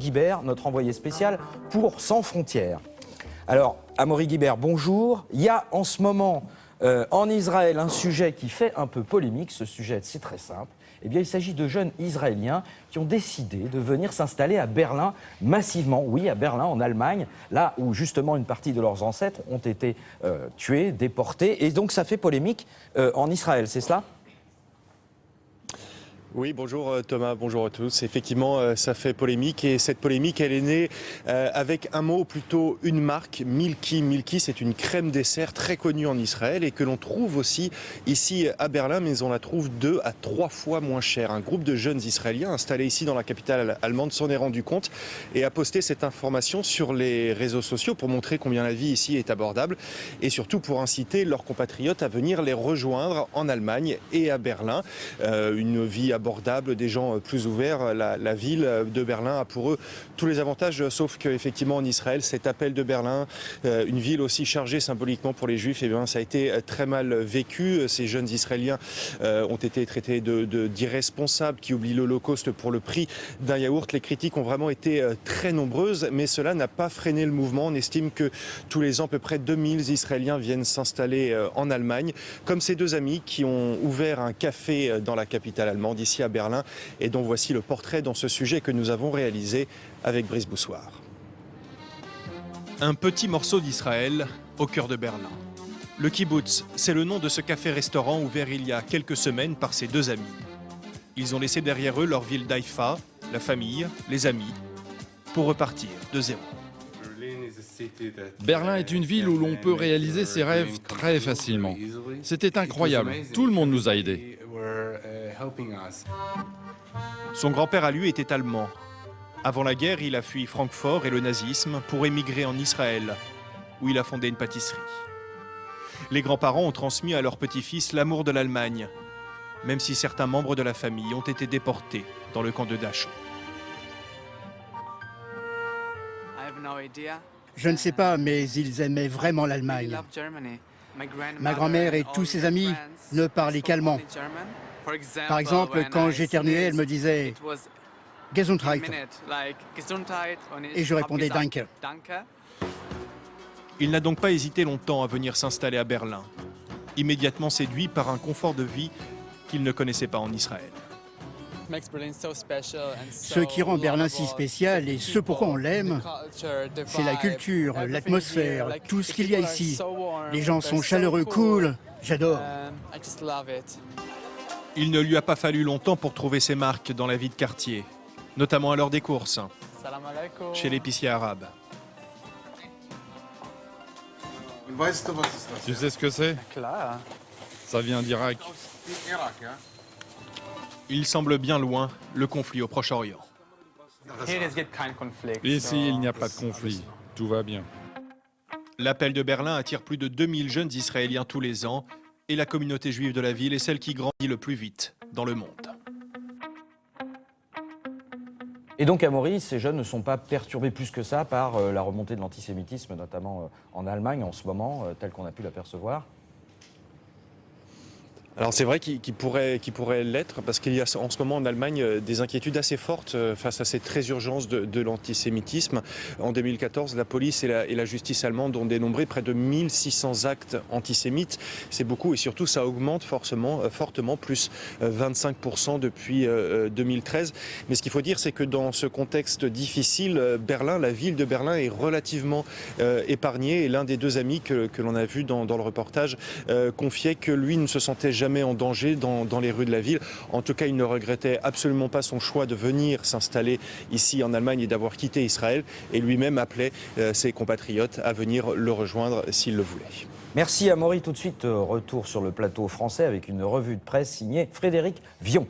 Guibert, notre envoyé spécial pour Sans Frontières. Alors, Amaury Guibert, bonjour. Il y a en ce moment en Israël un sujet qui fait un peu polémique. Ce sujet, c'est très simple. Eh bien, il s'agit de jeunes Israéliens qui ont décidé de venir s'installer à Berlin massivement. Oui, à Berlin, en Allemagne, là où justement une partie de leurs ancêtres ont été tués, déportés. Et donc, ça fait polémique en Israël, c'est cela ? Oui, bonjour Thomas, bonjour à tous. Effectivement, ça fait polémique et cette polémique, elle est née avec un mot, plutôt une marque, Milky. Milky, c'est une crème dessert très connue en Israël et que l'on trouve aussi ici à Berlin, mais on la trouve 2 à 3 fois moins chère. Un groupe de jeunes Israéliens installés ici dans la capitale allemande s'en est rendu compte et a posté cette information sur les réseaux sociaux pour montrer combien la vie ici est abordable et surtout pour inciter leurs compatriotes à venir les rejoindre en Allemagne et à Berlin. Une vie abordable, des gens plus ouverts. La ville de Berlin a pour eux tous les avantages, sauf qu'effectivement en Israël, cet appel de Berlin, une ville aussi chargée symboliquement pour les Juifs, eh bien, ça a été très mal vécu. Ces jeunes Israéliens ont été traités d'irresponsables qui oublient l'Holocauste pour le prix d'un yaourt. Les critiques ont vraiment été très nombreuses, mais cela n'a pas freiné le mouvement. On estime que tous les ans, à peu près 2000 Israéliens viennent s'installer en Allemagne, comme ces 2 amis qui ont ouvert un café dans la capitale allemande, ici à Berlin, et dont voici le portrait dans ce sujet que nous avons réalisé avec Brice Boussoir. Un petit morceau d'Israël au cœur de Berlin. Le kibbutz, c'est le nom de ce café-restaurant ouvert il y a quelques semaines par ces 2 amis. Ils ont laissé derrière eux leur ville d'Haïfa, la famille, les amis, pour repartir de zéro. Berlin est une ville où l'on peut réaliser ses rêves très facilement. C'était incroyable, tout le monde nous a aidés. Son grand-père à lui était allemand. Avant la guerre, il a fui Francfort et le nazisme pour émigrer en Israël, où il a fondé une pâtisserie. Les grands-parents ont transmis à leur petit-fils l'amour de l'Allemagne, même si certains membres de la famille ont été déportés dans le camp de Dachau. Je ne sais pas, mais ils aimaient vraiment l'Allemagne. Ma grand-mère et tous ses amis ne parlaient qu'allemand. Par exemple, quand j'éternuais, elle me disait « Gesundheit » et je répondais « Danke ». Il n'a donc pas hésité longtemps à venir s'installer à Berlin, immédiatement séduit par un confort de vie qu'il ne connaissait pas en Israël. Ce qui rend Berlin si spécial et ce pourquoi on l'aime, c'est la culture, l'atmosphère, tout ce qu'il y a ici. Les gens sont chaleureux, cool, j'adore. Il ne lui a pas fallu longtemps pour trouver ses marques dans la vie de quartier, notamment à l'heure des courses, chez l'épicier arabe. Tu sais ce que c'est? Ça vient d'Irak. Il semble bien loin, le conflit au Proche-Orient. Ici, il n'y a pas de conflit. Tout va bien. L'appel de Berlin attire plus de 2000 jeunes Israéliens tous les ans et la communauté juive de la ville est celle qui grandit le plus vite dans le monde. Et donc, Amaury, ces jeunes ne sont pas perturbés plus que ça par la remontée de l'antisémitisme, notamment en Allemagne en ce moment, tel qu'on a pu l'apercevoir. Alors c'est vrai qu'il pourrait l'être parce qu'il y a en ce moment en Allemagne des inquiétudes assez fortes face à cette résurgence de l'antisémitisme. En 2014, la police et la justice allemande ont dénombré près de 1600 actes antisémites. C'est beaucoup et surtout ça augmente fortement, plus 25% depuis 2013. Mais ce qu'il faut dire, c'est que dans ce contexte difficile, Berlin, la ville de Berlin est relativement épargnée. Et l'un des 2 amis que l'on a vu dans le reportage confiait que lui ne se sentait jamais en danger dans les rues de la ville. En tout cas, il ne regrettait absolument pas son choix de venir s'installer ici en Allemagne et d'avoir quitté Israël. Et lui-même appelait ses compatriotes à venir le rejoindre s'ils le voulaient. Merci Amaury. Tout de suite, retour sur le plateau français avec une revue de presse signée Frédéric Vion.